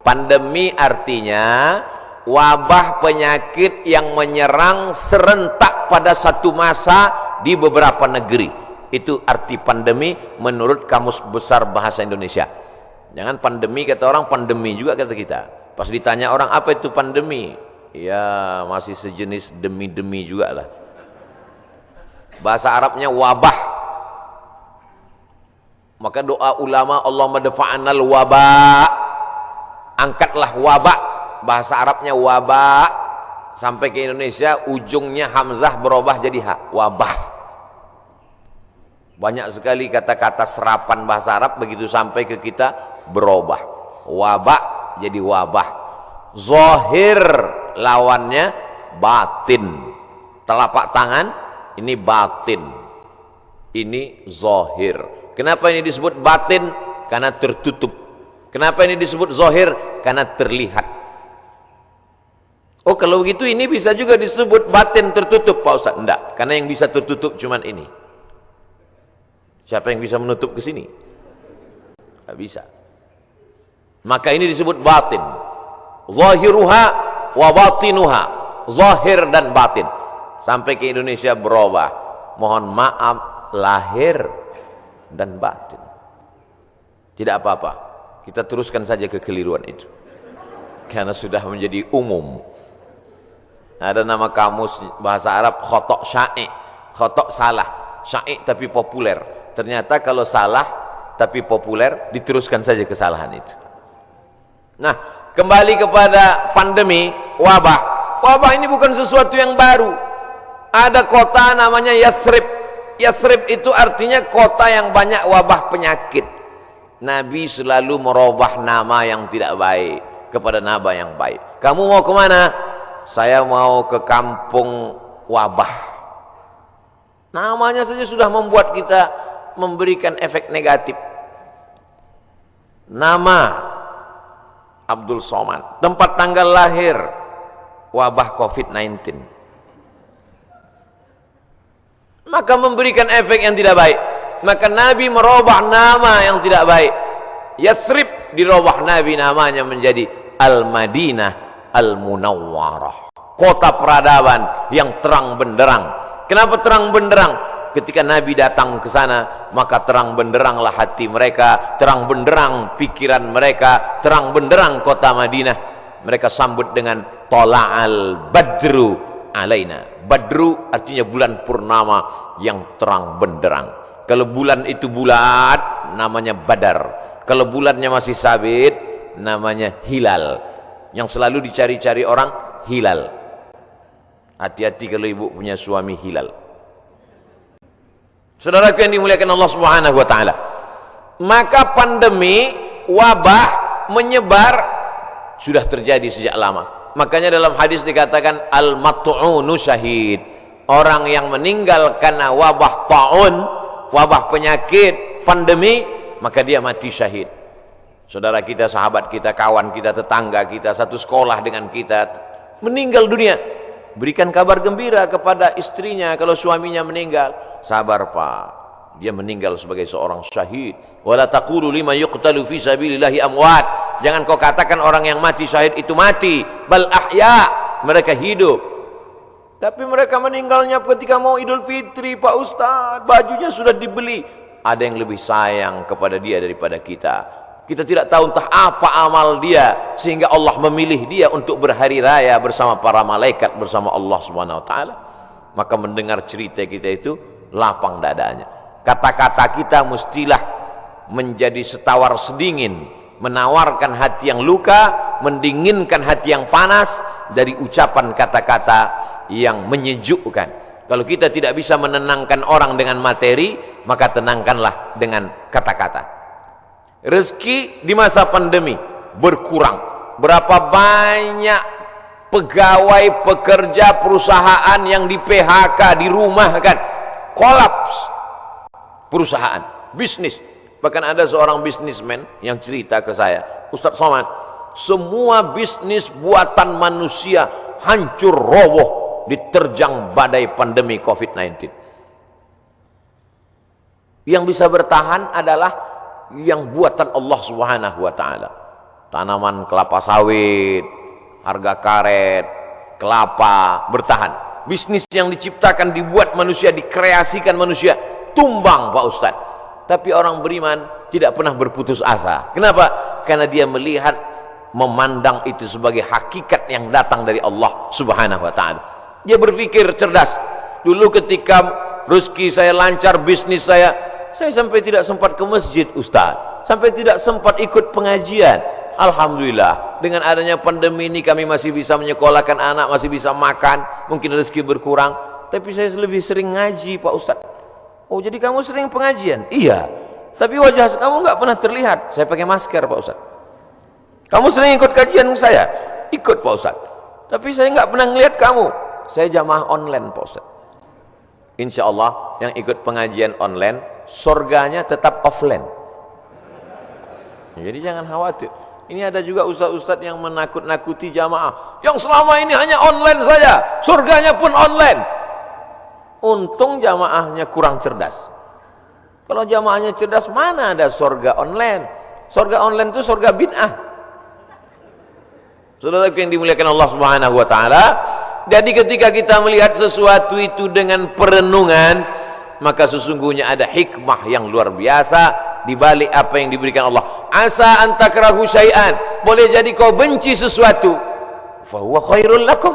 Pandemi artinya wabah penyakit yang menyerang serentak pada satu masa di beberapa negeri. Itu arti pandemi menurut Kamus Besar Bahasa Indonesia. Jangan pandemi kata orang, pandemi juga kata kita. Pas ditanya orang apa itu pandemi, ya masih sejenis demi-demi juga lah. Bahasa Arabnya wabah. Maka doa ulama, Allahumma dafa'anal wabah, angkatlah wabah. Bahasa Arabnya wabah, sampai ke Indonesia ujungnya hamzah berubah jadi ha, wabah. Banyak sekali kata-kata serapan bahasa Arab begitu sampai ke kita berubah. Wabah jadi wabah. Zahir lawannya batin. Telapak tangan ini batin, ini zahir. Kenapa ini disebut batin? Karena tertutup. Kenapa ini disebut zahir? Karena terlihat. Oh kalau begitu ini bisa juga disebut batin tertutup Pak Ustaz? Enggak, karena yang bisa tertutup cuman ini. Siapa yang bisa menutup ke sini? Enggak bisa. Maka ini disebut batin. Zahiruha wa batinuha. Zahir dan batin. Sampai ke Indonesia berubah. Mohon maaf, lahir dan batin. Tidak apa-apa. Kita teruskan saja kekeliruan itu. Karena sudah menjadi umum. Ada nama kamus bahasa Arab khotok sya'i. Khotok salah. Sya'i tapi populer. Ternyata kalau salah tapi populer, diteruskan saja kesalahan itu. Nah, kembali kepada pandemi, wabah. Wabah ini bukan sesuatu yang baru. Ada kota namanya Yathrib. Yathrib itu artinya kota yang banyak wabah penyakit. Nabi selalu merubah nama yang tidak baik kepada nama yang baik. Kamu mau kemana? Saya mau ke kampung wabah. Namanya saja sudah membuat kita memberikan efek negatif. Nama Abdul Somad, tempat tanggal lahir wabah COVID-19. Maka memberikan efek yang tidak baik. Maka Nabi merubah nama yang tidak baik. Yathrib dirubah Nabi namanya menjadi Al-Madinah Al-Munawwarah, kota peradaban yang terang benderang. Kenapa terang benderang? Ketika Nabi datang ke sana, maka terang benderanglah hati mereka, terang benderang pikiran mereka, terang benderang kota Madinah. Mereka sambut dengan Tola'al Badru alaina. Badru artinya bulan purnama yang terang benderang. Kalau bulan itu bulat, namanya Badar. Kalau bulannya masih sabit, namanya hilal. Yang selalu dicari-cari orang, hilal. Hati-hati kalau ibu punya suami hilal. Saudaraku yang dimuliakan Allah Subhanahu wa taala. Maka pandemi, wabah menyebar sudah terjadi sejak lama. Makanya dalam hadis dikatakan al-mat'unu syahid. Orang yang meninggal karena wabah ta'un, wabah penyakit, pandemi, maka dia mati syahid. Saudara kita, sahabat kita, kawan kita, tetangga kita, satu sekolah dengan kita, meninggal dunia. Berikan kabar gembira kepada istrinya kalau suaminya meninggal. Sabar Pak, dia meninggal sebagai seorang syahid. Wala taqulu liman yuqtalu fi sabilillahi amwat. Jangan kau katakan orang yang mati syahid itu mati. Bal ahya, mereka hidup. Tapi mereka meninggalnya ketika mau Idul Fitri, Pak Ustaz, bajunya sudah dibeli. Ada yang lebih sayang kepada dia daripada kita. Kita tidak tahu entah apa amal dia sehingga Allah memilih dia untuk berhari raya bersama para malaikat, bersama Allah Subhanahu wa taala. Maka mendengar cerita kita itu lapang dadanya. Kata-kata kita mestilah menjadi setawar sedingin, menawarkan hati yang luka, mendinginkan hati yang panas dari ucapan kata-kata yang menyejukkan. Kalau kita tidak bisa menenangkan orang dengan materi, maka tenangkanlah dengan kata-kata. Rezeki di masa pandemi berkurang. Berapa banyak pegawai, pekerja perusahaan yang di PHK, dirumahkan, kolaps perusahaan, bisnis. Bahkan ada seorang bisnismen yang cerita ke saya, Ustaz Somad, semua bisnis buatan manusia hancur roboh diterjang badai pandemi COVID-19. Yang bisa bertahan adalah yang buatan Allah Subhanahu wa taala. tanaman kelapa sawit, harga karet, kelapa bertahan. Bisnis yang diciptakan, dibuat manusia, dikreasikan manusia, tumbang Pak Ustaz. Tapi orang beriman tidak pernah berputus asa. Kenapa? Karena dia melihat, memandang itu sebagai hakikat yang datang dari Allah Subhanahu wa ta'ala. Dia berpikir cerdas. Dulu ketika rezeki saya lancar, bisnis saya sampai tidak sempat ke masjid Ustaz, sampai tidak sempat ikut pengajian. Alhamdulillah, dengan adanya pandemi ini kami masih bisa menyekolahkan anak, masih bisa makan, mungkin rezeki berkurang, tapi saya lebih sering ngaji Pak Ustaz. Oh, jadi kamu sering pengajian? Iya, tapi wajah kamu nggak pernah terlihat. Saya pakai masker Pak Ustaz. Kamu sering ikut kajian saya? Ikut Pak Ustaz, tapi saya nggak pernah ngelihat kamu. Saya jamaah online Pak Ustaz. Insya Allah yang ikut pengajian online, surganya tetap offline. Jadi jangan khawatir. Ini ada juga ustaz-ustaz yang menakut-nakuti jamaah, yang selama ini hanya online saja, surganya pun online. Untung jamaahnya kurang cerdas. Kalau jamaahnya cerdas, mana ada surga online? Surga online itu surga bid'ah. Saudara yang dimuliakan Allah Subhanahu wa taala, jadi ketika kita melihat sesuatu itu dengan perenungan, maka sesungguhnya ada hikmah yang luar biasa di balik apa yang diberikan Allah. Asa an takrahu syai'an, boleh jadi kau benci sesuatu, fa huwa khairul lakum,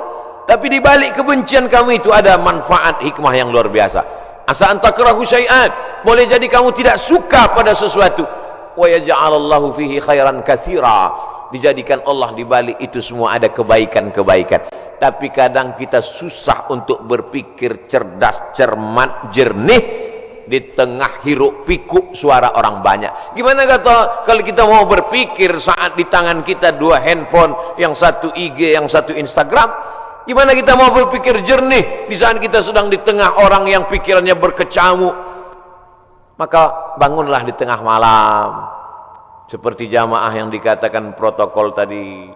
tapi di balik kebencian kamu itu ada manfaat hikmah yang luar biasa. Asa an takrahu syai'an, boleh jadi kamu tidak suka pada sesuatu, wa yaj'alallahu fihi khairan katsira, dijadikan Allah di balik itu semua ada kebaikan-kebaikan. Tapi kadang kita susah untuk berpikir cerdas, cermat, jernih di tengah hiruk pikuk suara orang banyak. Gimana kata kalau kita mau berpikir saat di tangan kita dua handphone, yang satu IG, yang satu Instagram? Gimana kita mau berpikir jernih di saat kita sedang di tengah orang yang pikirannya berkecamuk? Maka bangunlah di tengah malam, seperti jamaah yang dikatakan protokol tadi,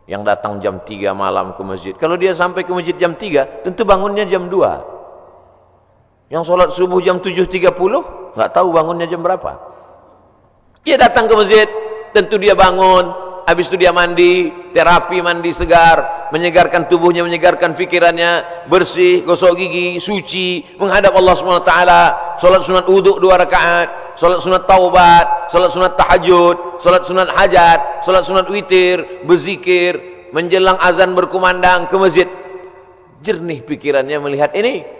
yang datang jam 3 malam ke masjid. Kalau dia sampai ke masjid jam 3, tentu bangunnya jam 2. Yang sholat subuh jam 7.30, nggak tahu bangunnya jam berapa. Dia datang ke masjid, tentu dia bangun, habis itu dia mandi, terapi mandi segar, menyegarkan tubuhnya, menyegarkan pikirannya, bersih, gosok gigi, suci, menghadap Allah SWT, sholat sunat wudhu 2 rakaat, sholat sunat taubat, sholat sunat tahajud, sholat sunat hajat, sholat sunat witir, berzikir, menjelang azan berkumandang ke masjid. Jernih pikirannya melihat ini.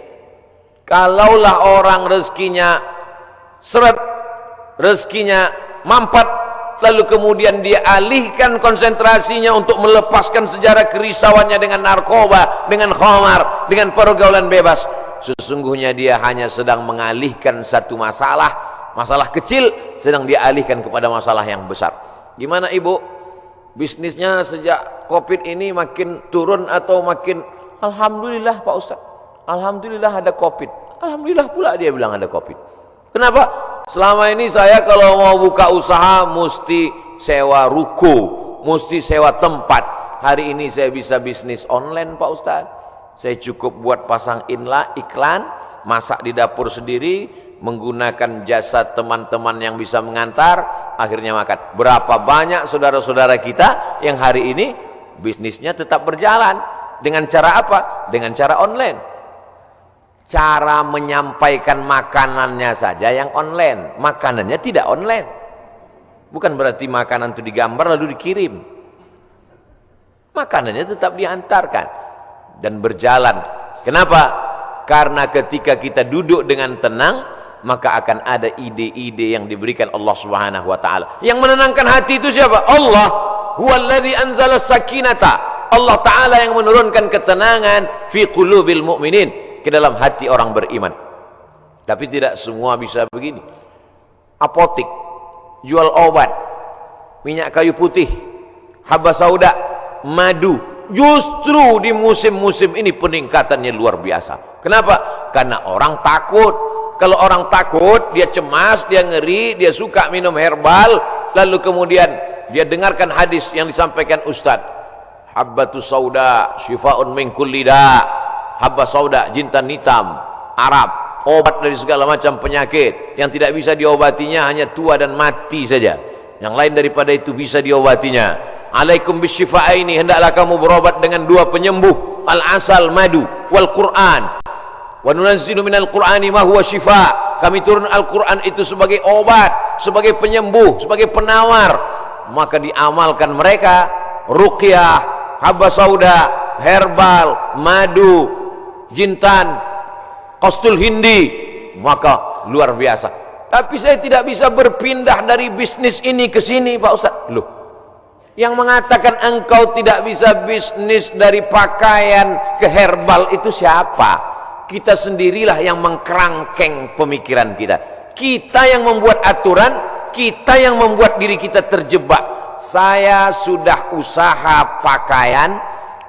Kalaulah orang rezekinya seret, rezekinya mampat, lalu kemudian dia alihkan konsentrasinya untuk melepaskan sejarah kerisauannya dengan narkoba, dengan khamar, dengan pergaulan bebas, sesungguhnya dia hanya sedang mengalihkan satu masalah kecil, sedang dia alihkan kepada masalah yang besar. Gimana ibu? Bisnisnya sejak Covid ini makin turun atau makin? Alhamdulillah Pak Ustaz, alhamdulillah ada Covid. Alhamdulillah pula dia bilang ada Covid. Kenapa? Selama ini saya kalau mau buka usaha mesti sewa ruko, mesti sewa tempat. Hari ini saya bisa bisnis online Pak Ustaz. Saya cukup buat pasang iklan, masak di dapur sendiri, menggunakan jasa teman-teman yang bisa mengantar, akhirnya makan. Berapa banyak saudara-saudara kita yang hari ini bisnisnya tetap berjalan. Dengan cara apa? Dengan cara online. Cara menyampaikan makanannya saja yang online, makanannya tidak online. Bukan berarti makanan itu digambar lalu dikirim. Makanannya tetap diantarkan dan berjalan. Kenapa? Karena ketika kita duduk dengan tenang, maka akan ada ide-ide yang diberikan Allah Subhanahu wa taala. Yang menenangkan hati itu siapa? Allah. Huwallazi anzala sakinata. Allah taala yang menurunkan ketenangan fi qulubil mu'minin, ke dalam hati orang beriman. Tapi tidak semua bisa begini. Apotik, jual obat, minyak kayu putih, haba sauda, madu, justru di musim-musim ini peningkatannya luar biasa. Kenapa? Karena orang takut. Kalau orang takut, dia cemas, dia ngeri, dia suka minum herbal, lalu kemudian dia dengarkan hadis yang disampaikan Ustaz. Habbatus sauda syifa'un min kulli da'. Habba sauda, jintan hitam, Arab, obat dari segala macam penyakit yang tidak bisa diobatinya, hanya tua dan mati saja. Yang lain daripada itu bisa diobatinya. Alaikum bisyifa'aini, hendaklah kamu berobat dengan dua penyembuh, al-asal, madu, wal Qur'an. Wa nunazzilu minal Qur'ani ma huwa syifa'. Kami turun Al-Qur'an itu sebagai obat, sebagai penyembuh, sebagai penawar. Maka diamalkan mereka ruqyah, habba sauda, herbal, madu, jintan, qastul hindi, maka luar biasa. Tapi saya tidak bisa berpindah dari bisnis ini ke sini, Pak Ustaz. Loh, yang mengatakan engkau tidak bisa bisnis dari pakaian ke herbal itu siapa? Kita sendirilah yang mengkerangkeng pemikiran kita. Kita yang membuat aturan, kita yang membuat diri kita terjebak. Saya sudah usaha pakaian,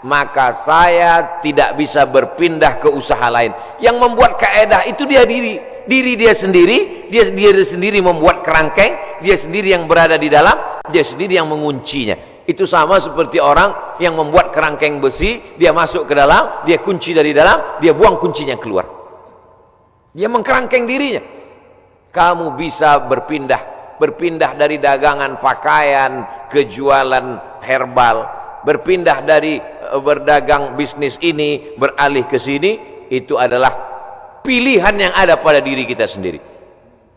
maka saya tidak bisa berpindah ke usaha lain. Yang membuat kaedah itu diri dia sendiri, dia sendiri membuat kerangkeng, dia sendiri yang berada di dalam, dia sendiri yang menguncinya. Itu sama seperti orang yang membuat kerangkeng besi, dia masuk ke dalam, dia kunci dari dalam, dia buang kuncinya keluar. Dia mengkerangkeng dirinya. Kamu bisa berpindah dari dagangan pakaian ke jualan herbal, berpindah dari berdagang bisnis ini beralih ke sini. Itu adalah pilihan yang ada pada diri kita sendiri.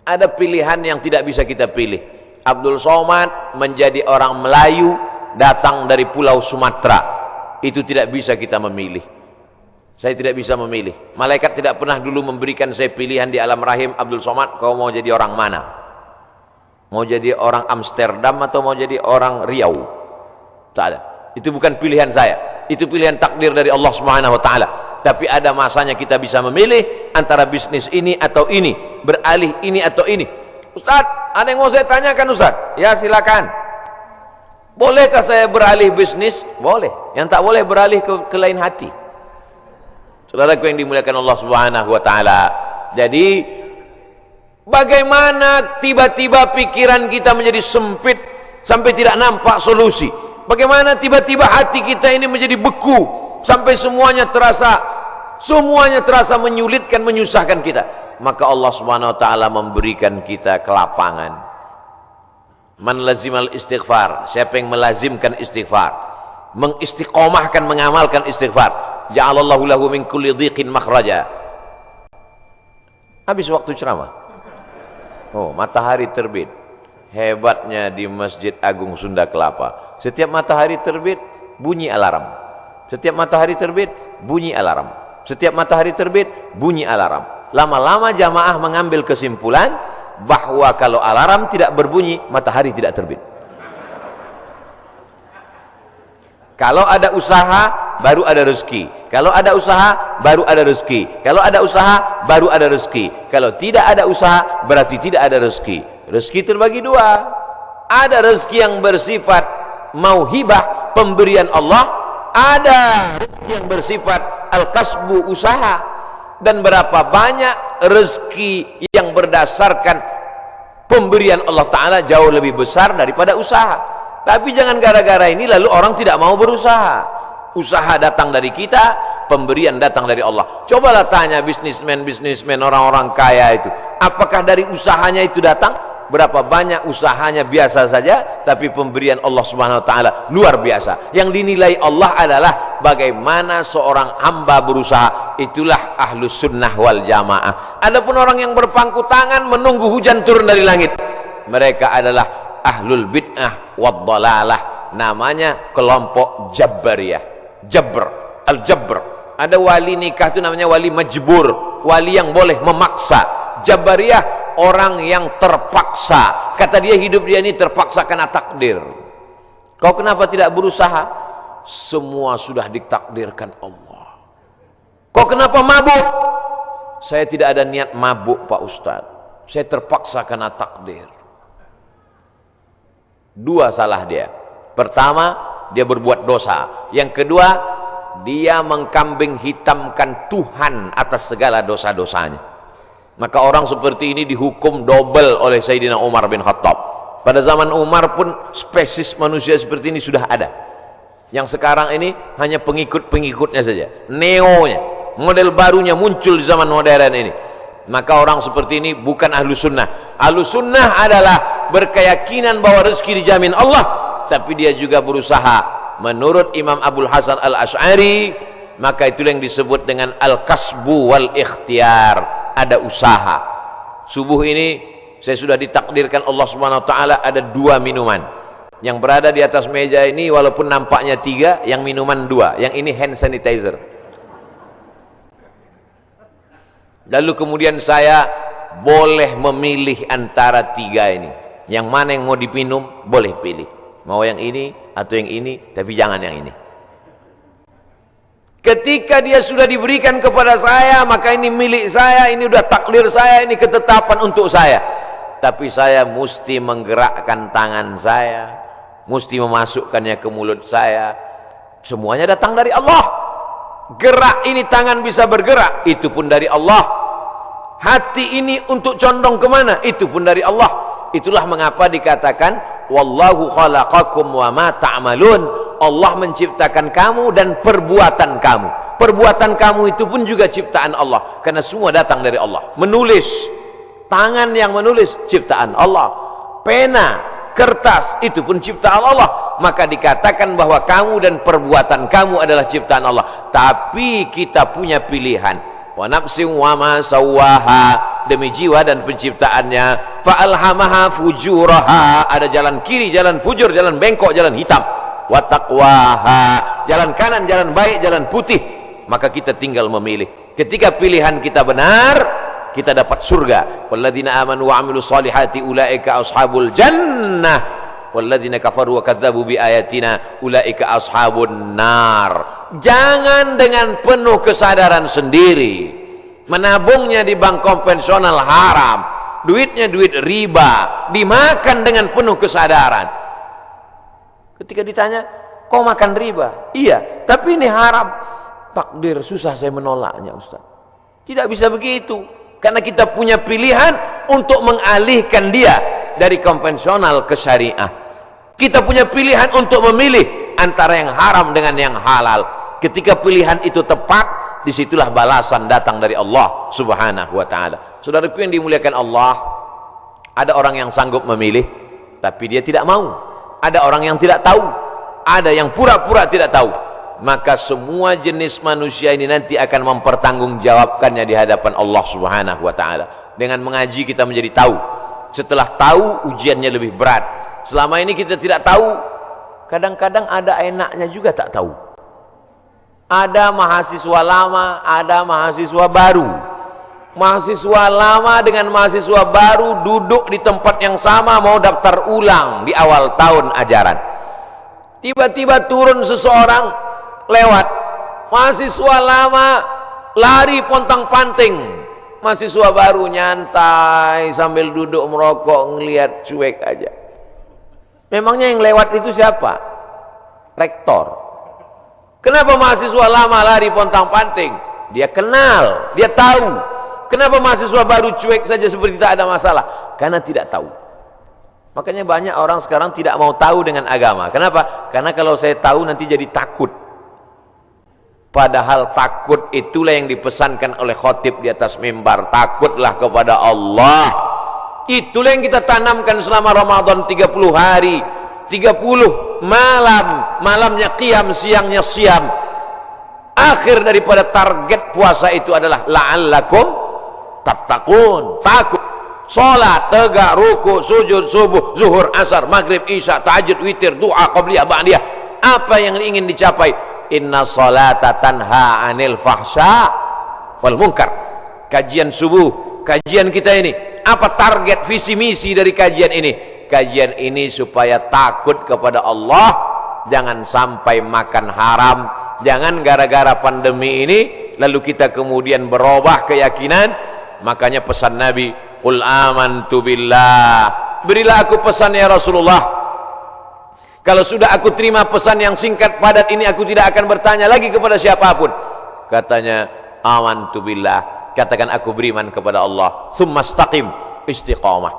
Ada pilihan yang tidak bisa kita pilih. Abdul Somad menjadi orang Melayu, datang dari pulau Sumatera. Itu tidak bisa kita memilih. Saya tidak bisa memilih. Malaikat tidak pernah dulu memberikan saya pilihan di alam rahim, Abdul Somad, kau mau jadi orang mana? Mau jadi orang Amsterdam atau mau jadi orang Riau? Tak ada. Itu bukan pilihan saya. Itu pilihan takdir dari Allah Subhanahu wa taala. Tapi ada masanya kita bisa memilih antara bisnis ini atau ini, beralih ini atau ini. Ustaz, ada yang mau saya tanyakan Ustaz? Ya silakan. Bolehkah saya beralih bisnis? Boleh. Yang tak boleh beralih ke lain hati. Saudaraku yang dimuliakan Allah Subhanahu wa taala. Jadi bagaimana tiba-tiba pikiran kita menjadi sempit sampai tidak nampak solusi? Bagaimana tiba-tiba hati kita ini menjadi beku sampai semuanya terasa menyulitkan, menyusahkan kita? Maka Allah Subhanahu wa taala memberikan kita kelapangan. Man lazimal istighfar, siapa yang melazimkan istighfar, mengistiqomahkan, mengamalkan istighfar, ja'alallahu lahu min kulli dhiqin makhraja. Habis waktu ceramah. Oh, matahari terbit. Hebatnya di Masjid Agung Sunda Kelapa. Setiap matahari terbit, bunyi alarm. Setiap matahari terbit, bunyi alarm. Setiap matahari terbit, bunyi alarm. Lama-lama jamaah mengambil kesimpulan bahwa kalau alarm tidak berbunyi, matahari tidak terbit. Kalau ada usaha, baru ada rezeki. Kalau ada usaha, baru ada rezeki. Kalau ada usaha, baru ada rezeki. Kalau tidak ada usaha, berarti tidak ada rezeki. Rezeki terbagi dua. Ada rezeki yang bersifat mauhibah, pemberian Allah. Ada rezeki yang bersifat al-kasbu, usaha. Dan berapa banyak rezeki yang berdasarkan pemberian Allah Ta'ala jauh lebih besar daripada usaha. Tapi jangan gara-gara ini lalu orang tidak mau berusaha. Usaha datang dari kita, pemberian datang dari Allah. Cobalah tanya bisnismen, orang-orang kaya itu, apakah dari usahanya itu datang? Berapa banyak usahanya biasa saja, tapi pemberian Allah Subhanahu wa taala luar biasa. Yang dinilai Allah adalah bagaimana seorang hamba berusaha. Itulah ahlus sunnah wal jamaah. Adapun orang yang berpangku tangan menunggu hujan turun dari langit, mereka adalah ahlul bid'ah wad dhalalah. Namanya kelompok Jabariyah. Jabr, al-jabr. Ada wali nikah itu namanya wali majbur, wali yang boleh memaksa. Jabariyah orang yang terpaksa. Kata dia, hidup dia ini terpaksa karena takdir. Kau kenapa tidak berusaha? Semua sudah ditakdirkan Allah. Kau kenapa mabuk? Saya tidak ada niat mabuk Pak Ustaz. Saya terpaksa karena takdir. Dua salah dia. Pertama, dia berbuat dosa. Yang kedua, dia mengkambing hitamkan Tuhan atas segala dosa-dosanya. Maka orang seperti ini dihukum double oleh Sayyidina Umar bin Khattab. Pada zaman Umar pun spesies manusia seperti ini sudah ada. Yang sekarang ini hanya pengikut-pengikutnya saja. Neonya, model barunya muncul di zaman modern ini. Maka orang seperti ini bukan ahlu sunnah. Ahlu sunnah adalah berkeyakinan bahwa rezeki dijamin Allah, tapi dia juga berusaha. Menurut Imam Abul Hasan Al-Asy'ari, maka itulah yang disebut dengan al-kasbu wal ikhtiar. Ada usaha. Subuh ini saya sudah ditakdirkan Allah Subhanahu wa taala ada 2 minuman. Yang berada di atas meja ini walaupun nampaknya 3, yang minuman 2, yang ini hand sanitizer. Lalu kemudian saya boleh memilih antara 3 ini. Yang mana yang mau dipinum, boleh pilih. Mau yang ini atau yang ini, tapi jangan yang ini. Ketika dia sudah diberikan kepada saya, maka ini milik saya, ini udah takdir saya, ini ketetapan untuk saya. Tapi saya mesti menggerakkan tangan saya, mesti memasukkannya ke mulut saya. Semuanya datang dari Allah. Gerak ini tangan bisa bergerak, itu pun dari Allah. Hati ini untuk condong kemana, itu pun dari Allah. Itulah mengapa dikatakan wallahu khalaqakum wa ma ta'malun. Allah menciptakan kamu dan perbuatan kamu. Perbuatan kamu itu pun juga ciptaan Allah, karena semua datang dari Allah. Menulis, tangan yang menulis ciptaan Allah. Pena, kertas, itu pun ciptaan Allah. Maka dikatakan bahwa kamu dan perbuatan kamu adalah ciptaan Allah. Tapi kita punya pilihan. Wa nafsin wa ma sawwaha, demi jiwa dan penciptaannya. Fa alhamaha fujuraha, ada jalan kiri, jalan fujur, jalan bengkok, jalan hitam. Wa taqwaha, jalan kanan, jalan baik, jalan putih. Maka kita tinggal memilih. Ketika pilihan kita benar, kita dapat surga. Walladzina amanu wa 'amilus solihati ulaika ashabul jannah. Walladzina kafaru wa kadzdzabu biayatina ulaika ashabun nar. Jangan dengan penuh kesadaran sendiri menabungnya di bank konvensional haram, duitnya duit riba, dimakan dengan penuh kesadaran. Ketika ditanya, kau makan riba? Iya, tapi ini haram. Takdir, susah saya menolaknya, Ustaz. Tidak bisa begitu, karena kita punya pilihan untuk mengalihkan dia dari konvensional ke syariah. Kita punya pilihan untuk memilih antara yang haram dengan yang halal. Ketika pilihan itu tepat, disitulah balasan datang dari Allah Subhanahu wa ta'ala. Saudaraku yang dimuliakan Allah, ada orang yang sanggup memilih, tapi dia tidak mau. Ada orang yang tidak tahu, ada yang pura-pura tidak tahu. Maka semua jenis manusia ini nanti akan mempertanggungjawabkannya di hadapan Allah Subhanahu wa ta'ala. Dengan mengaji kita menjadi tahu. Setelah tahu, ujiannya lebih berat. Selama ini kita tidak tahu, kadang-kadang ada enaknya juga tak tahu. Ada mahasiswa lama, ada mahasiswa baru. Mahasiswa lama dengan mahasiswa baru duduk di tempat yang sama, mau daftar ulang di awal tahun ajaran. Tiba-tiba turun seseorang lewat. Mahasiswa lama lari pontang-panting. Mahasiswa baru nyantai sambil duduk merokok, ngelihat cuek aja. Memangnya yang lewat itu siapa? Rektor. Kenapa mahasiswa lama lari pontang-panting? Dia kenal, dia tahu. Kenapa mahasiswa baru cuek saja seperti tak ada masalah? Karena tidak tahu. Makanya banyak orang sekarang tidak mau tahu dengan agama. Kenapa? Karena kalau saya tahu nanti jadi takut. Padahal takut itulah yang dipesankan oleh khotib di atas mimbar. Takutlah kepada Allah. Itulah yang kita tanamkan selama Ramadan 30 hari. 30 malam. Malamnya qiyam, siangnya siam. Akhir daripada target puasa itu adalah la'allakum tattaqun. Takut. Salat, tegak, ruku, sujud, subuh, zuhur, asar, maghrib, isya, tahajud, witir, doa, qabliyah, ba'diyah. Apa yang ingin dicapai? Inna salata tanha 'anil fahsya wal munkar. Kajian subuh, kajian kita ini, apa target visi misi dari kajian ini? Kajian ini supaya takut kepada Allah, jangan sampai makan haram, jangan gara-gara pandemi ini lalu kita kemudian berubah keyakinan. Makanya pesan Nabi, qul amantu billah, berilah aku pesan ya Rasulullah. Kalau sudah aku terima pesan yang singkat padat ini, aku tidak akan bertanya lagi kepada siapapun. Katanya, amantu billah, katakan aku beriman kepada Allah. Tsumma istaqim, istiqamah.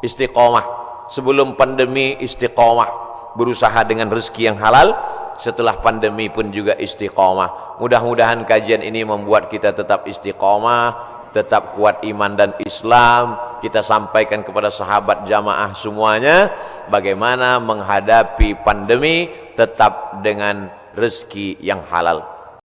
Istiqamah. Sebelum pandemi istiqamah, berusaha dengan rezeki yang halal. Setelah pandemi pun juga istiqamah. Mudah-mudahan kajian ini membuat kita tetap istiqamah, tetap kuat iman dan Islam. Kita sampaikan kepada sahabat jamaah semuanya bagaimana menghadapi pandemi tetap dengan rezeki yang halal.